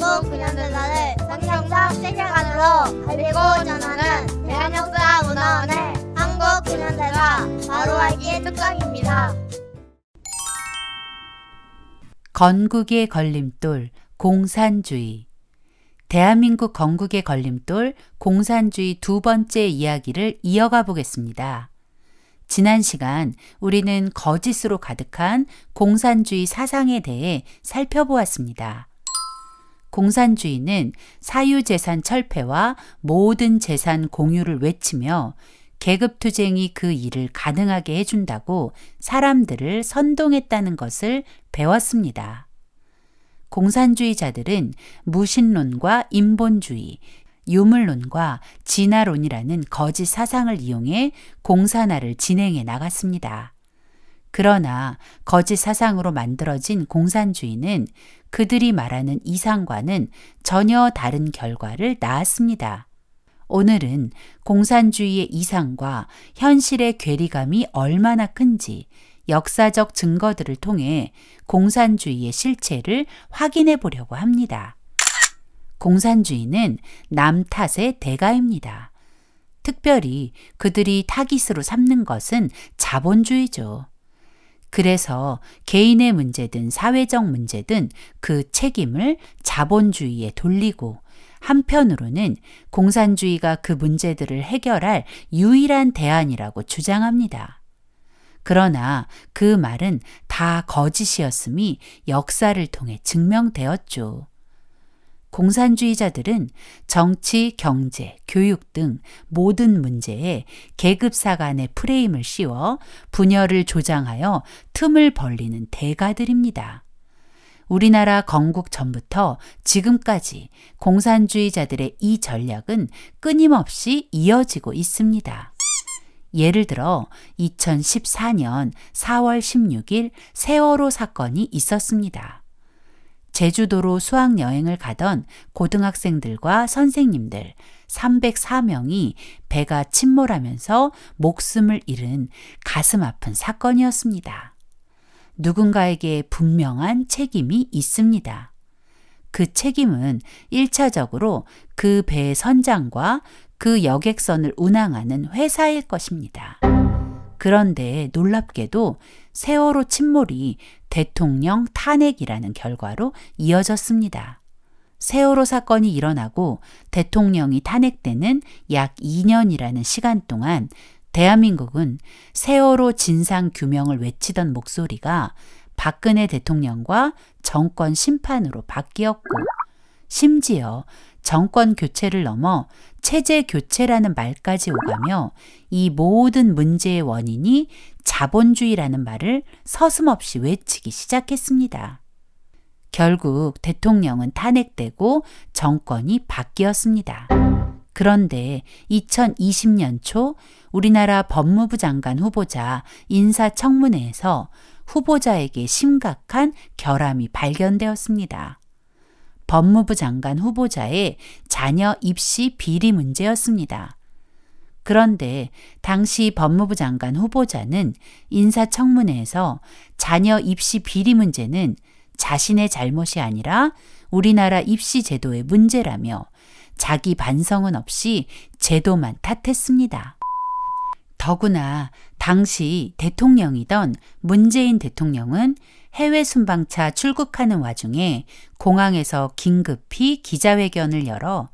한국 근현대사를 성경적 세계관으로 알리고 전하는 대한역사문화원의 한국 근현대사 바로 알기 특강입니다. 건국의 걸림돌, 공산주의. 대한민국 건국의 걸림돌, 공산주의 두 번째 이야기를 이어가 보겠습니다. 지난 시간 우리는 거짓으로 가득한 공산주의 사상에 대해 살펴보았습니다. 공산주의는 사유재산 철폐와 모든 재산 공유를 외치며 계급투쟁이 그 일을 가능하게 해준다고 사람들을 선동했다는 것을 배웠습니다. 공산주의자들은 무신론과 인본주의, 유물론과 진화론이라는 거짓 사상을 이용해 공산화를 진행해 나갔습니다. 그러나 거짓 사상으로 만들어진 공산주의는 그들이 말하는 이상과는 전혀 다른 결과를 낳았습니다. 오늘은 공산주의의 이상과 현실의 괴리감이 얼마나 큰지 역사적 증거들을 통해 공산주의의 실체를 확인해 보려고 합니다. 공산주의는 남 탓의 대가입니다. 특별히 그들이 타깃으로 삼는 것은 자본주의죠. 그래서 개인의 문제든 사회적 문제든 그 책임을 자본주의에 돌리고 한편으로는 공산주의가 그 문제들을 해결할 유일한 대안이라고 주장합니다. 그러나 그 말은 다 거짓이었음이 역사를 통해 증명되었죠. 공산주의자들은 정치, 경제, 교육 등 모든 문제에 계급사 간의 프레임을 씌워 분열을 조장하여 틈을 벌리는 대가들입니다. 우리나라 건국 전부터 지금까지 공산주의자들의 이 전략은 끊임없이 이어지고 있습니다. 예를 들어 2014년 4월 16일 세월호 사건이 있었습니다. 제주도로 수학여행을 가던 고등학생들과 선생님들 304명이 배가 침몰하면서 목숨을 잃은 가슴 아픈 사건이었습니다. 누군가에게 분명한 책임이 있습니다. 그 책임은 1차적으로 그 배의 선장과 그 여객선을 운항하는 회사일 것입니다. 그런데 놀랍게도 세월호 침몰이 대통령 탄핵이라는 결과로 이어졌습니다. 세월호 사건이 일어나고 대통령이 탄핵되는 약 2년이라는 시간 동안 대한민국은 세월호 진상 규명을 외치던 목소리가 박근혜 대통령과 정권 심판으로 바뀌었고 심지어 정권 교체를 넘어 체제 교체라는 말까지 오가며 이 모든 문제의 원인이 자본주의라는 말을 서슴없이 외치기 시작했습니다. 결국 대통령은 탄핵되고 정권이 바뀌었습니다. 그런데 2020년 초 우리나라 법무부 장관 후보자 인사청문회에서 후보자에게 심각한 결함이 발견되었습니다. 법무부 장관 후보자의 자녀 입시 비리 문제였습니다. 그런데 당시 법무부 장관 후보자는 인사청문회에서 자녀 입시 비리 문제는 자신의 잘못이 아니라 우리나라 입시 제도의 문제라며 자기 반성은 없이 제도만 탓했습니다. 더구나 당시 대통령이던 문재인 대통령은 해외 순방차 출국하는 와중에 공항에서 긴급히 기자회견을 열어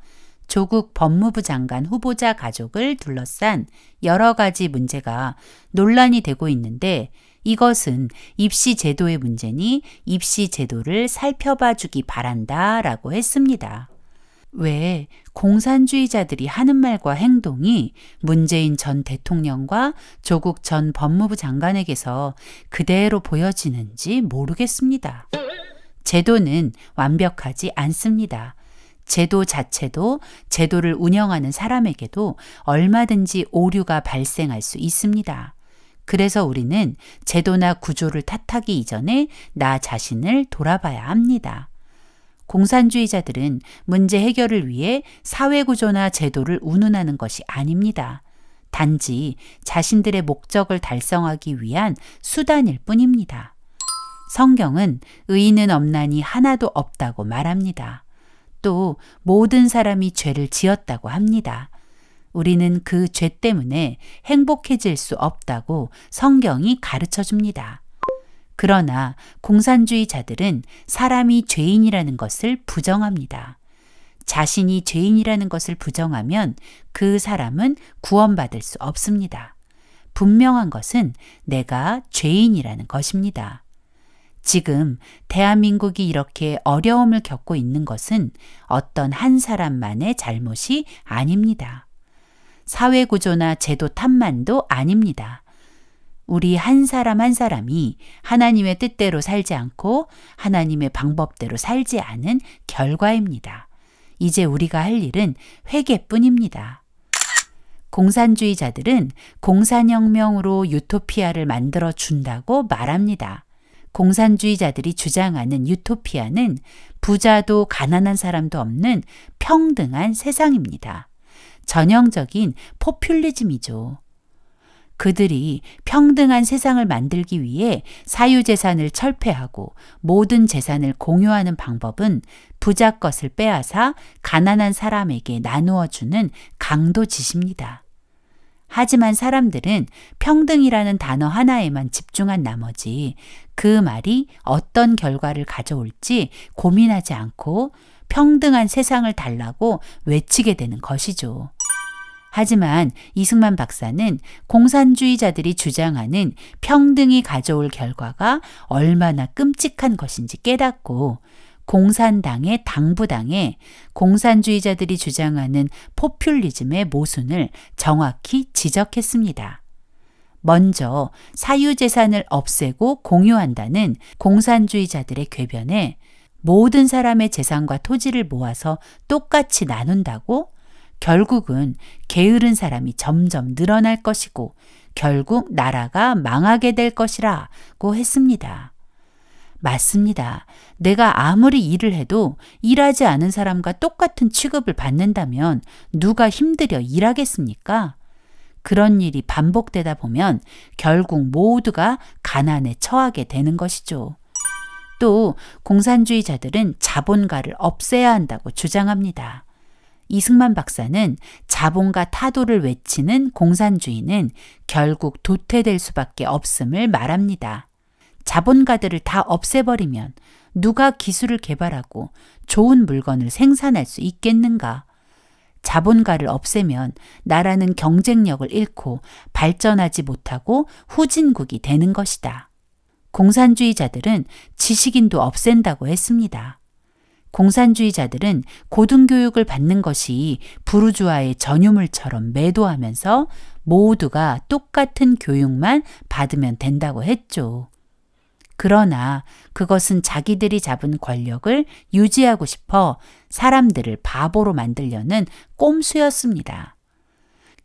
조국 법무부 장관 후보자 가족을 둘러싼 여러 가지 문제가 논란이 되고 있는데 이것은 입시 제도의 문제니 입시 제도를 살펴봐 주기 바란다라고 했습니다. 왜 공산주의자들이 하는 말과 행동이 문재인 전 대통령과 조국 전 법무부 장관에게서 그대로 보여지는지 모르겠습니다. 제도는 완벽하지 않습니다. 제도 자체도 제도를 운영하는 사람에게도 얼마든지 오류가 발생할 수 있습니다. 그래서 우리는 제도나 구조를 탓하기 이전에 나 자신을 돌아봐야 합니다. 공산주의자들은 문제 해결을 위해 사회구조나 제도를 운운하는 것이 아닙니다. 단지 자신들의 목적을 달성하기 위한 수단일 뿐입니다. 성경은 의인은 없나니 하나도 없다고 말합니다. 또 모든 사람이 죄를 지었다고 합니다. 우리는 그 죄 때문에 행복해질 수 없다고 성경이 가르쳐 줍니다. 그러나 공산주의자들은 사람이 죄인이라는 것을 부정합니다. 자신이 죄인이라는 것을 부정하면 그 사람은 구원받을 수 없습니다. 분명한 것은 내가 죄인이라는 것입니다. 지금 대한민국이 이렇게 어려움을 겪고 있는 것은 어떤 한 사람만의 잘못이 아닙니다. 사회구조나 제도 탓만도 아닙니다. 우리 한 사람 한 사람이 하나님의 뜻대로 살지 않고 하나님의 방법대로 살지 않은 결과입니다. 이제 우리가 할 일은 회개뿐입니다. 공산주의자들은 공산혁명으로 유토피아를 만들어 준다고 말합니다. 공산주의자들이 주장하는 유토피아는 부자도 가난한 사람도 없는 평등한 세상입니다. 전형적인 포퓰리즘이죠. 그들이 평등한 세상을 만들기 위해 사유재산을 철폐하고 모든 재산을 공유하는 방법은 부자 것을 빼앗아 가난한 사람에게 나누어 주는 강도짓입니다. 하지만 사람들은 평등이라는 단어 하나에만 집중한 나머지 그 말이 어떤 결과를 가져올지 고민하지 않고 평등한 세상을 달라고 외치게 되는 것이죠. 하지만 이승만 박사는 공산주의자들이 주장하는 평등이 가져올 결과가 얼마나 끔찍한 것인지 깨닫고 공산당의 당부당에 공산주의자들이 주장하는 포퓰리즘의 모순을 정확히 지적했습니다. 먼저 사유재산을 없애고 공유한다는 공산주의자들의 궤변에 모든 사람의 재산과 토지를 모아서 똑같이 나눈다고 결국은 게으른 사람이 점점 늘어날 것이고 결국 나라가 망하게 될 것이라고 했습니다. 맞습니다. 내가 아무리 일을 해도 일하지 않은 사람과 똑같은 취급을 받는다면 누가 힘들여 일하겠습니까? 그런 일이 반복되다 보면 결국 모두가 가난에 처하게 되는 것이죠. 또 공산주의자들은 자본가를 없애야 한다고 주장합니다. 이승만 박사는 자본가 타도를 외치는 공산주의는 결국 도태될 수밖에 없음을 말합니다. 자본가들을 다 없애버리면 누가 기술을 개발하고 좋은 물건을 생산할 수 있겠는가? 자본가를 없애면 나라는 경쟁력을 잃고 발전하지 못하고 후진국이 되는 것이다. 공산주의자들은 지식인도 없앤다고 했습니다. 공산주의자들은 고등교육을 받는 것이 부르주아의 전유물처럼 매도하면서 모두가 똑같은 교육만 받으면 된다고 했죠. 그러나 그것은 자기들이 잡은 권력을 유지하고 싶어 사람들을 바보로 만들려는 꼼수였습니다.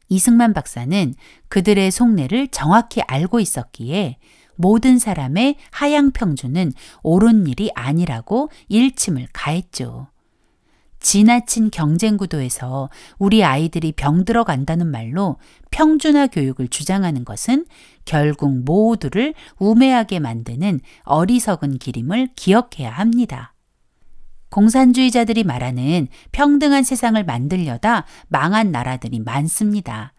이승만 박사는 그들의 속내를 정확히 알고 있었기에 모든 사람의 하향 평준은 옳은 일이 아니라고 일침을 가했죠. 지나친 경쟁 구도에서 우리 아이들이 병들어 간다는 말로 평준화 교육을 주장하는 것은 결국 모두를 우매하게 만드는 어리석은 길임을 기억해야 합니다. 공산주의자들이 말하는 평등한 세상을 만들려다 망한 나라들이 많습니다.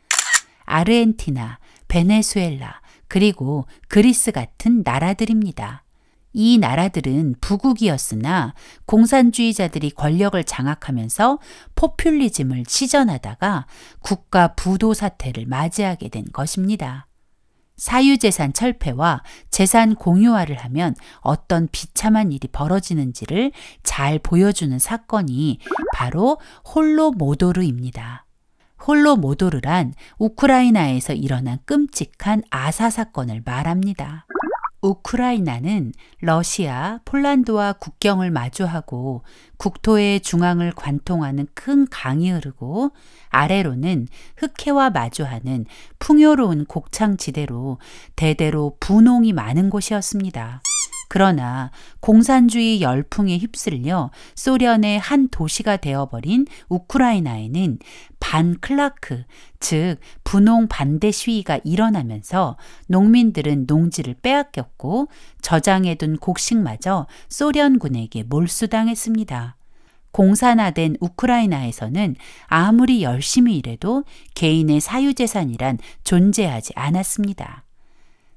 아르헨티나, 베네수엘라, 그리고 그리스 같은 나라들입니다. 이 나라들은 부국이었으나 공산주의자들이 권력을 장악하면서 포퓰리즘을 시전하다가 국가 부도 사태를 맞이하게 된 것입니다. 사유재산 철폐와 재산 공유화를 하면 어떤 비참한 일이 벌어지는지를 잘 보여주는 사건이 바로 홀로모도르입니다. 홀로모도르란 우크라이나에서 일어난 끔찍한 아사 사건을 말합니다. 우크라이나는 러시아, 폴란드와 국경을 마주하고 국토의 중앙을 관통하는 큰 강이 흐르고 아래로는 흑해와 마주하는 풍요로운 곡창지대로 대대로 분홍이 많은 곳이었습니다. 그러나 공산주의 열풍에 휩쓸려 소련의 한 도시가 되어버린 우크라이나에는 반클라크, 즉 분홍 반대 시위가 일어나면서 농민들은 농지를 빼앗겼고 저장해둔 곡식마저 소련군에게 몰수당했습니다. 공산화된 우크라이나에서는 아무리 열심히 일해도 개인의 사유재산이란 존재하지 않았습니다.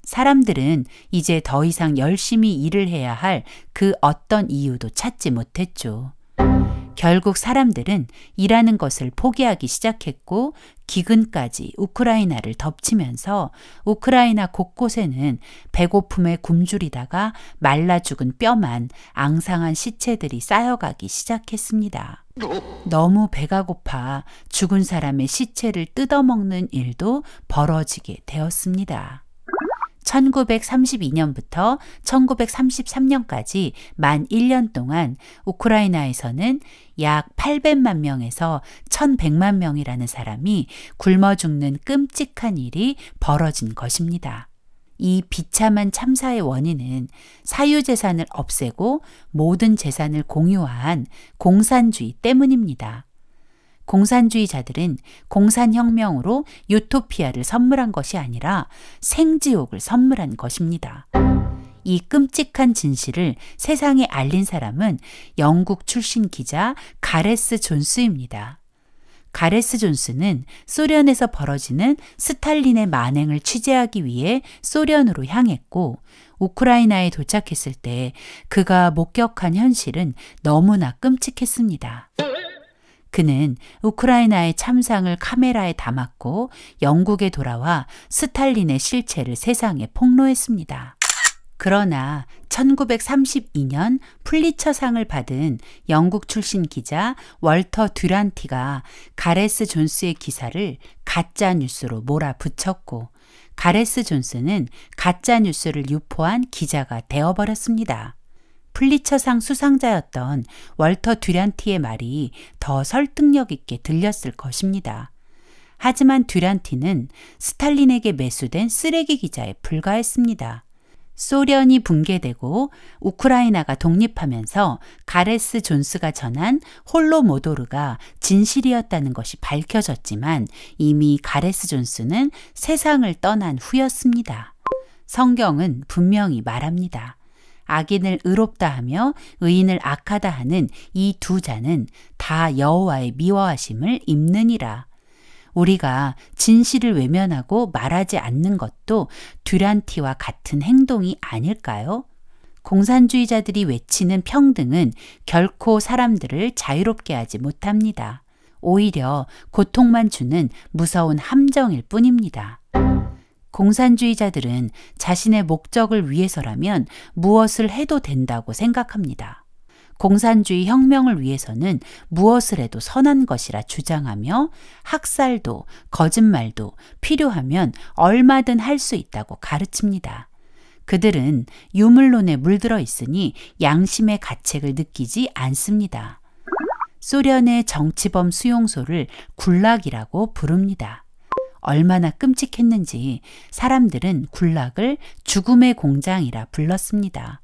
사람들은 이제 더 이상 열심히 일을 해야 할 그 어떤 이유도 찾지 못했죠. 결국 사람들은 일하는 것을 포기하기 시작했고 기근까지 우크라이나를 덮치면서 우크라이나 곳곳에는 배고픔에 굶주리다가 말라 죽은 뼈만 앙상한 시체들이 쌓여가기 시작했습니다. 너무 배가 고파 죽은 사람의 시체를 뜯어먹는 일도 벌어지게 되었습니다. 1932년부터 1933년까지 만 1년 동안 우크라이나에서는 약 800만 명에서 1100만 명이라는 사람이 굶어 죽는 끔찍한 일이 벌어진 것입니다. 이 비참한 참사의 원인은 사유재산을 없애고 모든 재산을 공유화한 공산주의 때문입니다. 공산주의자들은 공산혁명으로 유토피아를 선물한 것이 아니라 생지옥을 선물한 것입니다. 이 끔찍한 진실을 세상에 알린 사람은 영국 출신 기자 가레스 존스입니다. 가레스 존스는 소련에서 벌어지는 스탈린의 만행을 취재하기 위해 소련으로 향했고 우크라이나에 도착했을 때 그가 목격한 현실은 너무나 끔찍했습니다. 그는 우크라이나의 참상을 카메라에 담았고 영국에 돌아와 스탈린의 실체를 세상에 폭로했습니다. 그러나 1932년 풀리처상을 받은 영국 출신 기자 월터 듀란티가 가레스 존스의 기사를 가짜 뉴스로 몰아붙였고 가레스 존스는 가짜 뉴스를 유포한 기자가 되어버렸습니다. 풀리처상 수상자였던 월터 듀란티의 말이 더 설득력 있게 들렸을 것입니다. 하지만 듀란티는 스탈린에게 매수된 쓰레기 기자에 불과했습니다. 소련이 붕괴되고 우크라이나가 독립하면서 가레스 존스가 전한 홀로모도르가 진실이었다는 것이 밝혀졌지만 이미 가레스 존스는 세상을 떠난 후였습니다. 성경은 분명히 말합니다. 악인을 의롭다 하며 의인을 악하다 하는 이 두 자는 다 여호와의 미워하심을 입느니라. 우리가 진실을 외면하고 말하지 않는 것도 듀란티와 같은 행동이 아닐까요? 공산주의자들이 외치는 평등은 결코 사람들을 자유롭게 하지 못합니다. 오히려 고통만 주는 무서운 함정일 뿐입니다. 공산주의자들은 자신의 목적을 위해서라면 무엇을 해도 된다고 생각합니다. 공산주의 혁명을 위해서는 무엇을 해도 선한 것이라 주장하며 학살도 거짓말도 필요하면 얼마든 할 수 있다고 가르칩니다. 그들은 유물론에 물들어 있으니 양심의 가책을 느끼지 않습니다. 소련의 정치범 수용소를 굴락이라고 부릅니다. 얼마나 끔찍했는지 사람들은 굴락을 죽음의 공장이라 불렀습니다.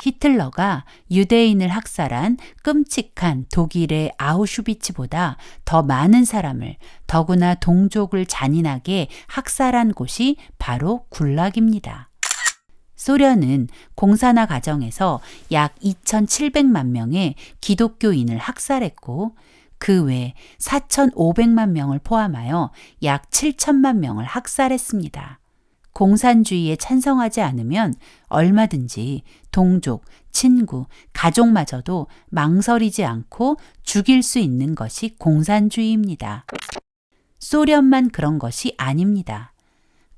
히틀러가 유대인을 학살한 끔찍한 독일의 아우슈비츠보다 더 많은 사람을 더구나 동족을 잔인하게 학살한 곳이 바로 굴락입니다. 소련은 공산화 과정에서 약 2,700만 명의 기독교인을 학살했고 그 외 4,500만 명을 포함하여 약 7천만 명을 학살했습니다. 공산주의에 찬성하지 않으면 얼마든지 동족, 친구, 가족마저도 망설이지 않고 죽일 수 있는 것이 공산주의입니다. 소련만 그런 것이 아닙니다.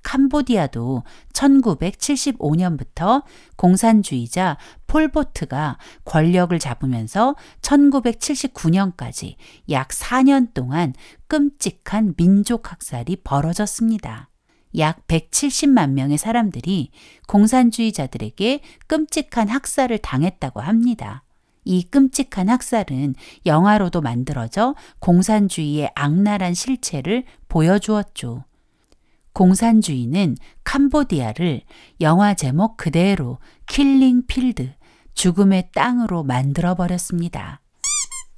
캄보디아도 1975년부터 공산주의자 폴포트가 권력을 잡으면서 1979년까지 약 4년 동안 끔찍한 민족 학살이 벌어졌습니다. 약 170만 명의 사람들이 공산주의자들에게 끔찍한 학살을 당했다고 합니다. 이 끔찍한 학살은 영화로도 만들어져 공산주의의 악랄한 실체를 보여주었죠. 공산주의는 캄보디아를 영화 제목 그대로 킬링 필드, 죽음의 땅으로 만들어버렸습니다.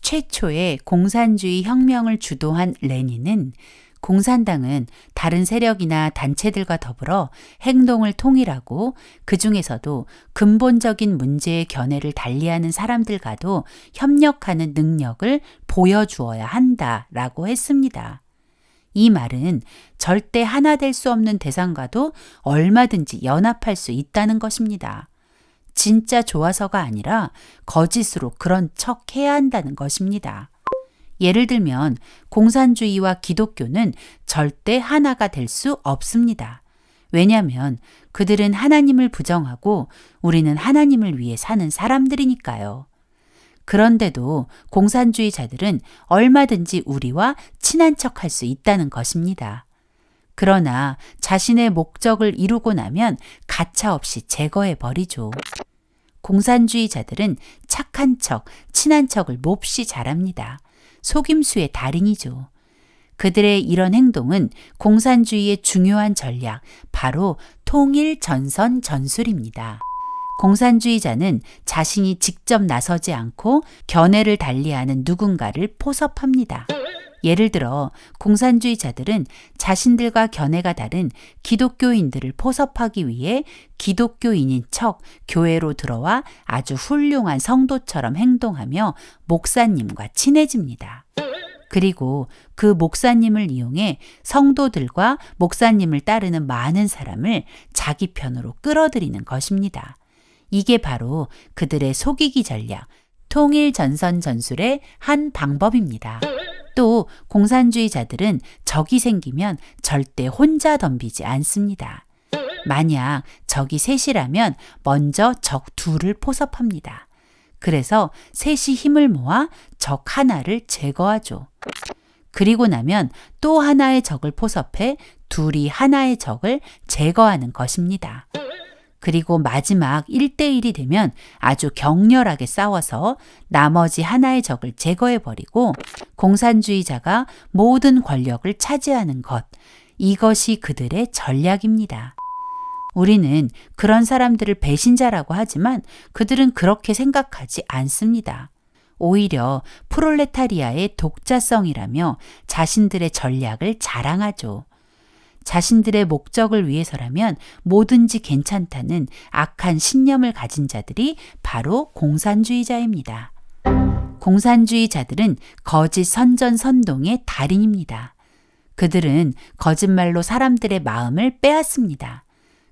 최초의 공산주의 혁명을 주도한 레닌은 공산당은 다른 세력이나 단체들과 더불어 행동을 통일하고 그 중에서도 근본적인 문제의 견해를 달리하는 사람들과도 협력하는 능력을 보여주어야 한다라고 했습니다. 이 말은 절대 하나 될 수 없는 대상과도 얼마든지 연합할 수 있다는 것입니다. 진짜 좋아서가 아니라 거짓으로 그런 척 해야 한다는 것입니다. 예를 들면 공산주의와 기독교는 절대 하나가 될 수 없습니다. 왜냐하면 그들은 하나님을 부정하고 우리는 하나님을 위해 사는 사람들이니까요. 그런데도 공산주의자들은 얼마든지 우리와 친한 척할 수 있다는 것입니다. 그러나 자신의 목적을 이루고 나면 가차없이 제거해 버리죠. 공산주의자들은 착한 척, 친한 척을 몹시 잘합니다. 속임수의 달인이죠. 그들의 이런 행동은 공산주의의 중요한 전략, 바로 통일 전선 전술입니다. 공산주의자는 자신이 직접 나서지 않고 견해를 달리하는 누군가를 포섭합니다. 예를 들어 공산주의자들은 자신들과 견해가 다른 기독교인들을 포섭하기 위해 기독교인인 척 교회로 들어와 아주 훌륭한 성도처럼 행동하며 목사님과 친해집니다. 그리고 그 목사님을 이용해 성도들과 목사님을 따르는 많은 사람을 자기 편으로 끌어들이는 것입니다. 이게 바로 그들의 속이기 전략, 통일 전선 전술의 한 방법입니다. 또 공산주의자들은 적이 생기면 절대 혼자 덤비지 않습니다. 만약 적이 셋이라면 먼저 적 둘을 포섭합니다. 그래서 셋이 힘을 모아 적 하나를 제거하죠. 그리고 나면 또 하나의 적을 포섭해 둘이 하나의 적을 제거하는 것입니다. 그리고 마지막 1대1이 되면 아주 격렬하게 싸워서 나머지 하나의 적을 제거해버리고 공산주의자가 모든 권력을 차지하는 것, 이것이 그들의 전략입니다. 우리는 그런 사람들을 배신자라고 하지만 그들은 그렇게 생각하지 않습니다. 오히려 프롤레타리아의 독자성이라며 자신들의 전략을 자랑하죠. 자신들의 목적을 위해서라면 뭐든지 괜찮다는 악한 신념을 가진 자들이 바로 공산주의자입니다. 공산주의자들은 거짓 선전선동의 달인입니다. 그들은 거짓말로 사람들의 마음을 빼앗습니다.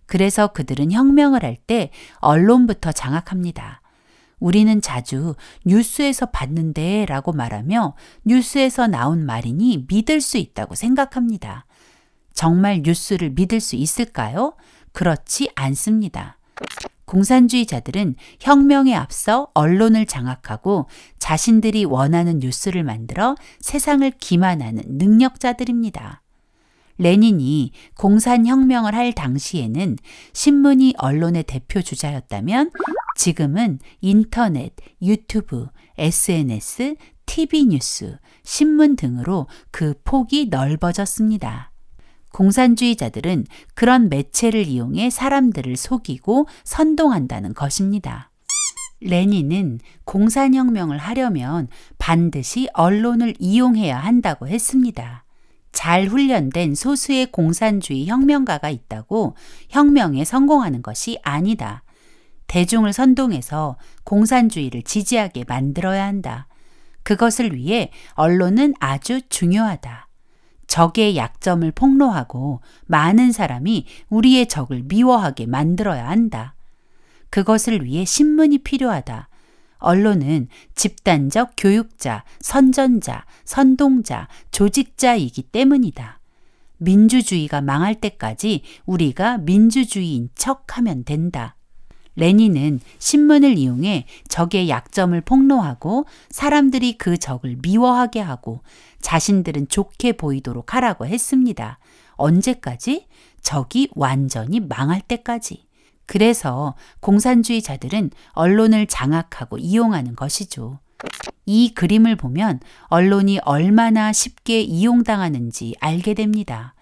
그래서 그들은 혁명을 할 때 언론부터 장악합니다. 우리는 자주 뉴스에서 봤는데 라고 말하며 뉴스에서 나온 말이니 믿을 수 있다고 생각합니다. 정말 뉴스를 믿을 수 있을까요? 그렇지 않습니다. 공산주의자들은 혁명에 앞서 언론을 장악하고 자신들이 원하는 뉴스를 만들어 세상을 기만하는 능력자들입니다. 레닌이 공산혁명을 할 당시에는 신문이 언론의 대표 주자였다면 지금은 인터넷, 유튜브, SNS, TV 뉴스, 신문 등으로 그 폭이 넓어졌습니다. 공산주의자들은 그런 매체를 이용해 사람들을 속이고 선동한다는 것입니다. 레닌은 공산혁명을 하려면 반드시 언론을 이용해야 한다고 했습니다. 잘 훈련된 소수의 공산주의 혁명가가 있다고 혁명에 성공하는 것이 아니다. 대중을 선동해서 공산주의를 지지하게 만들어야 한다. 그것을 위해 언론은 아주 중요하다. 적의 약점을 폭로하고 많은 사람이 우리의 적을 미워하게 만들어야 한다. 그것을 위해 신문이 필요하다. 언론은 집단적 교육자, 선전자, 선동자, 조직자이기 때문이다. 민주주의가 망할 때까지 우리가 민주주의인 척하면 된다. 레닌은 신문을 이용해 적의 약점을 폭로하고 사람들이 그 적을 미워하게 하고 자신들은 좋게 보이도록 하라고 했습니다. 언제까지? 적이 완전히 망할 때까지. 그래서 공산주의자들은 언론을 장악하고 이용하는 것이죠. 이 그림을 보면 언론이 얼마나 쉽게 이용당하는지 알게 됩니다.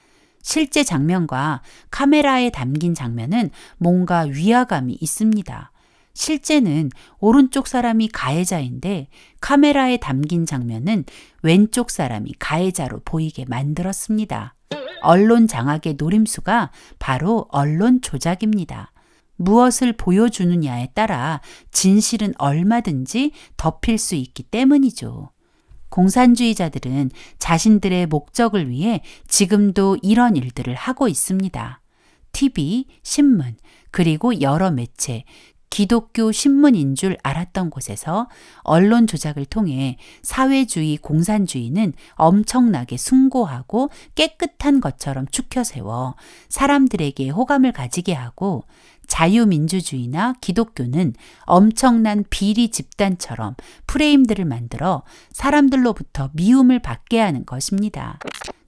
실제 장면과 카메라에 담긴 장면은 뭔가 위화감이 있습니다. 실제는 오른쪽 사람이 가해자인데 카메라에 담긴 장면은 왼쪽 사람이 가해자로 보이게 만들었습니다. 언론 장악의 노림수가 바로 언론 조작입니다. 무엇을 보여주느냐에 따라 진실은 얼마든지 덮일 수 있기 때문이죠. 공산주의자들은 자신들의 목적을 위해 지금도 이런 일들을 하고 있습니다. TV, 신문, 그리고 여러 매체, 기독교 신문인 줄 알았던 곳에서 언론 조작을 통해 사회주의 공산주의는 엄청나게 숭고하고 깨끗한 것처럼 추켜 세워 사람들에게 호감을 가지게 하고 자유민주주의나 기독교는 엄청난 비리 집단처럼 프레임들을 만들어 사람들로부터 미움을 받게 하는 것입니다.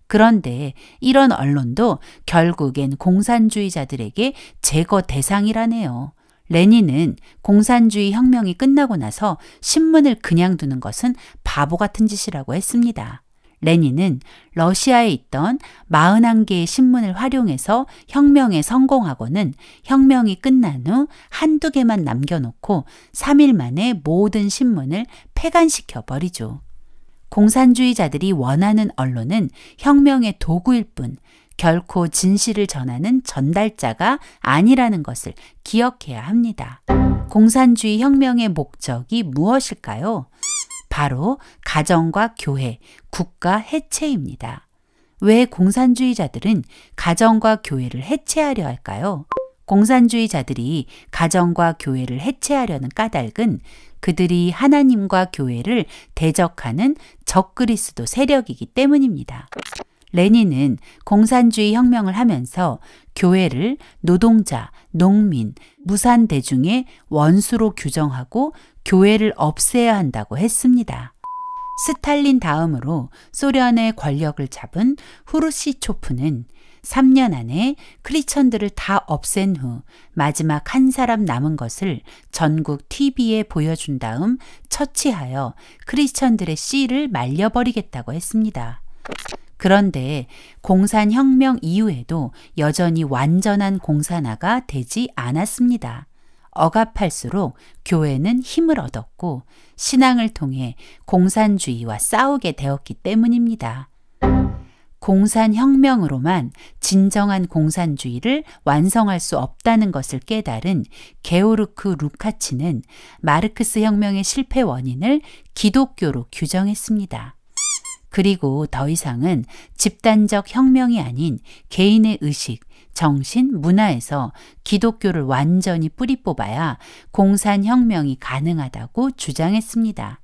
그런데 이런 언론도 결국엔 공산주의자들에게 제거 대상이라네요. 레닌은 공산주의 혁명이 끝나고 나서 신문을 그냥 두는 것은 바보 같은 짓이라고 했습니다. 레닌은 러시아에 있던 41개의 신문을 활용해서 혁명에 성공하고는 혁명이 끝난 후 한두 개만 남겨놓고 3일 만에 모든 신문을 폐간시켜 버리죠. 공산주의자들이 원하는 언론은 혁명의 도구일 뿐 결코 진실을 전하는 전달자가 아니라는 것을 기억해야 합니다. 공산주의 혁명의 목적이 무엇일까요? 바로 가정과 교회, 국가 해체입니다. 왜 공산주의자들은 가정과 교회를 해체하려 할까요? 공산주의자들이 가정과 교회를 해체하려는 까닭은 그들이 하나님과 교회를 대적하는 적그리스도 세력이기 때문입니다. 레닌은 공산주의 혁명을 하면서 교회를 노동자, 농민, 무산대중의 원수로 규정하고 교회를 없애야 한다고 했습니다. 스탈린 다음으로 소련의 권력을 잡은 후르시초프는 3년 안에 크리스천들을 다 없앤 후 마지막 한 사람 남은 것을 전국 TV에 보여준 다음 처치하여 크리스천들의 씨를 말려버리겠다고 했습니다. 그런데 공산혁명 이후에도 여전히 완전한 공산화가 되지 않았습니다. 억압할수록 교회는 힘을 얻었고 신앙을 통해 공산주의와 싸우게 되었기 때문입니다. 공산혁명으로만 진정한 공산주의를 완성할 수 없다는 것을 깨달은 게오르크 루카치는 마르크스 혁명의 실패 원인을 기독교로 규정했습니다. 그리고 더 이상은 집단적 혁명이 아닌 개인의 의식, 정신, 문화에서 기독교를 완전히 뿌리 뽑아야 공산혁명이 가능하다고 주장했습니다.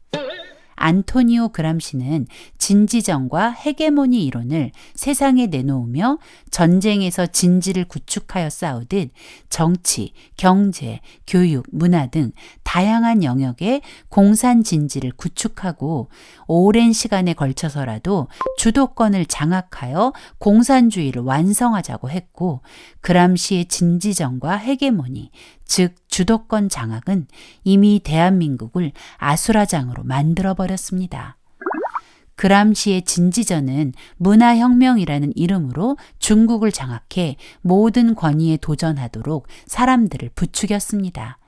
안토니오 그람시는 진지정과 헤게모니 이론을 세상에 내놓으며 전쟁에서 진지를 구축하여 싸우듯 정치, 경제, 교육, 문화 등 다양한 영역에 공산 진지를 구축하고 오랜 시간에 걸쳐서라도 주도권을 장악하여 공산주의를 완성하자고 했고 그람시의 진지정과 헤게모니, 즉 주도권 장악은 이미 대한민국을 아수라장으로 만들어버렸습니다. 그람시의 진지전은 문화혁명이라는 이름으로 중국을 장악해 모든 권위에 도전하도록 사람들을 부추겼습니다.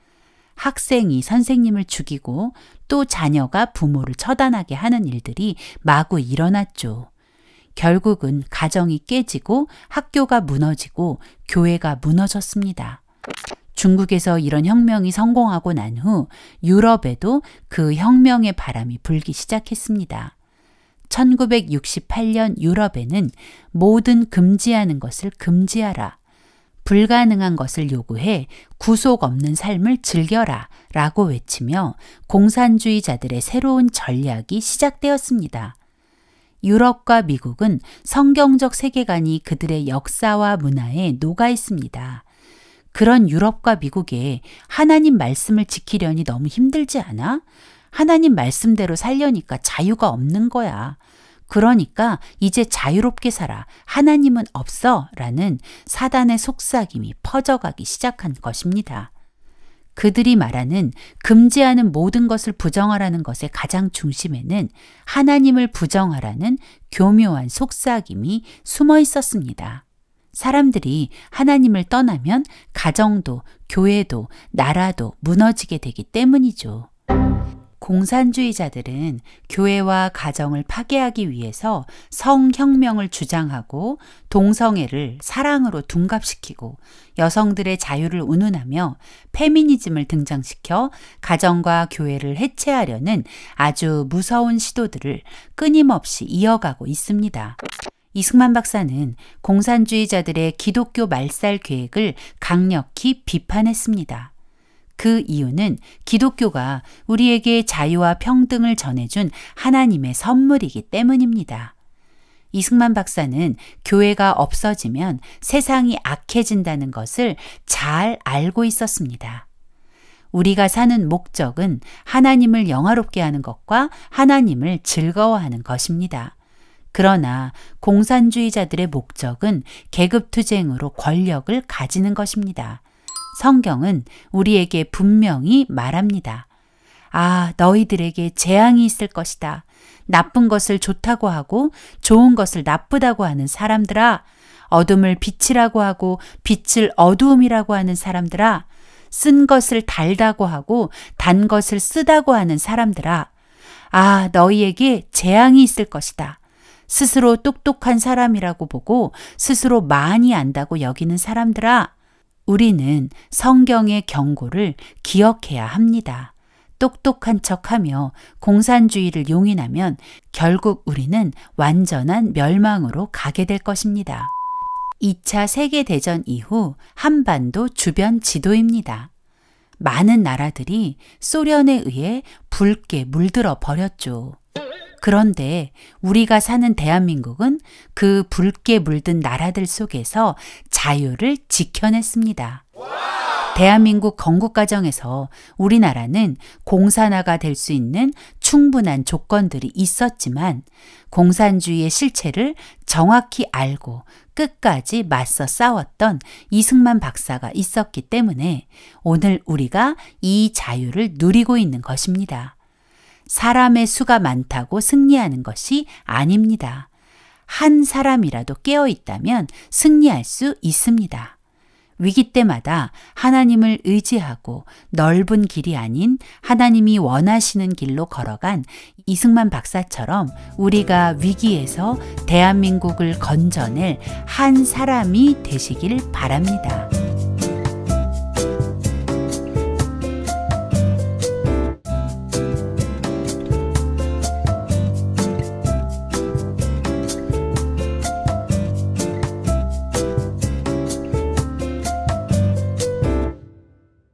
학생이 선생님을 죽이고 또 자녀가 부모를 처단하게 하는 일들이 마구 일어났죠. 결국은 가정이 깨지고 학교가 무너지고 교회가 무너졌습니다. 중국에서 이런 혁명이 성공하고 난 후 유럽에도 그 혁명의 바람이 불기 시작했습니다. 1968년 유럽에는 모든 금지하는 것을 금지하라. 불가능한 것을 요구해 구속 없는 삶을 즐겨라 라고 외치며 공산주의자들의 새로운 전략이 시작되었습니다. 유럽과 미국은 성경적 세계관이 그들의 역사와 문화에 녹아 있습니다. 그런 유럽과 미국에 하나님 말씀을 지키려니 너무 힘들지 않아? 하나님 말씀대로 살려니까 자유가 없는 거야. 그러니까 이제 자유롭게 살아. 하나님은 없어. 라는 사단의 속삭임이 퍼져가기 시작한 것입니다. 그들이 말하는 금지하는 모든 것을 부정하라는 것의 가장 중심에는 하나님을 부정하라는 교묘한 속삭임이 숨어 있었습니다. 사람들이 하나님을 떠나면 가정도, 교회도, 나라도 무너지게 되기 때문이죠. 공산주의자들은 교회와 가정을 파괴하기 위해서 성혁명을 주장하고 동성애를 사랑으로 둔갑시키고 여성들의 자유를 운운하며 페미니즘을 등장시켜 가정과 교회를 해체하려는 아주 무서운 시도들을 끊임없이 이어가고 있습니다. 이승만 박사는 공산주의자들의 기독교 말살 계획을 강력히 비판했습니다. 그 이유는 기독교가 우리에게 자유와 평등을 전해준 하나님의 선물이기 때문입니다. 이승만 박사는 교회가 없어지면 세상이 악해진다는 것을 잘 알고 있었습니다. 우리가 사는 목적은 하나님을 영화롭게 하는 것과 하나님을 즐거워하는 것입니다. 그러나 공산주의자들의 목적은 계급투쟁으로 권력을 가지는 것입니다. 성경은 우리에게 분명히 말합니다. 아, 너희들에게 재앙이 있을 것이다. 나쁜 것을 좋다고 하고 좋은 것을 나쁘다고 하는 사람들아, 어둠을 빛이라고 하고 빛을 어두움이라고 하는 사람들아, 쓴 것을 달다고 하고 단 것을 쓰다고 하는 사람들아, 아, 너희에게 재앙이 있을 것이다. 스스로 똑똑한 사람이라고 보고 스스로 많이 안다고 여기는 사람들아, 우리는 성경의 경고를 기억해야 합니다. 똑똑한 척하며 공산주의를 용인하면 결국 우리는 완전한 멸망으로 가게 될 것입니다. 2차 세계대전 이후 한반도 주변 지도입니다. 많은 나라들이 소련에 의해 붉게 물들어 버렸죠. 그런데 우리가 사는 대한민국은 그 붉게 물든 나라들 속에서 자유를 지켜냈습니다. 대한민국 건국 과정에서 우리나라는 공산화가 될 수 있는 충분한 조건들이 있었지만 공산주의의 실체를 정확히 알고 끝까지 맞서 싸웠던 이승만 박사가 있었기 때문에 오늘 우리가 이 자유를 누리고 있는 것입니다. 사람의 수가 많다고 승리하는 것이 아닙니다. 한 사람이라도 깨어 있다면 승리할 수 있습니다. 위기 때마다 하나님을 의지하고 넓은 길이 아닌 하나님이 원하시는 길로 걸어간 이승만 박사처럼 우리가 위기에서 대한민국을 건져낼 한 사람이 되시길 바랍니다.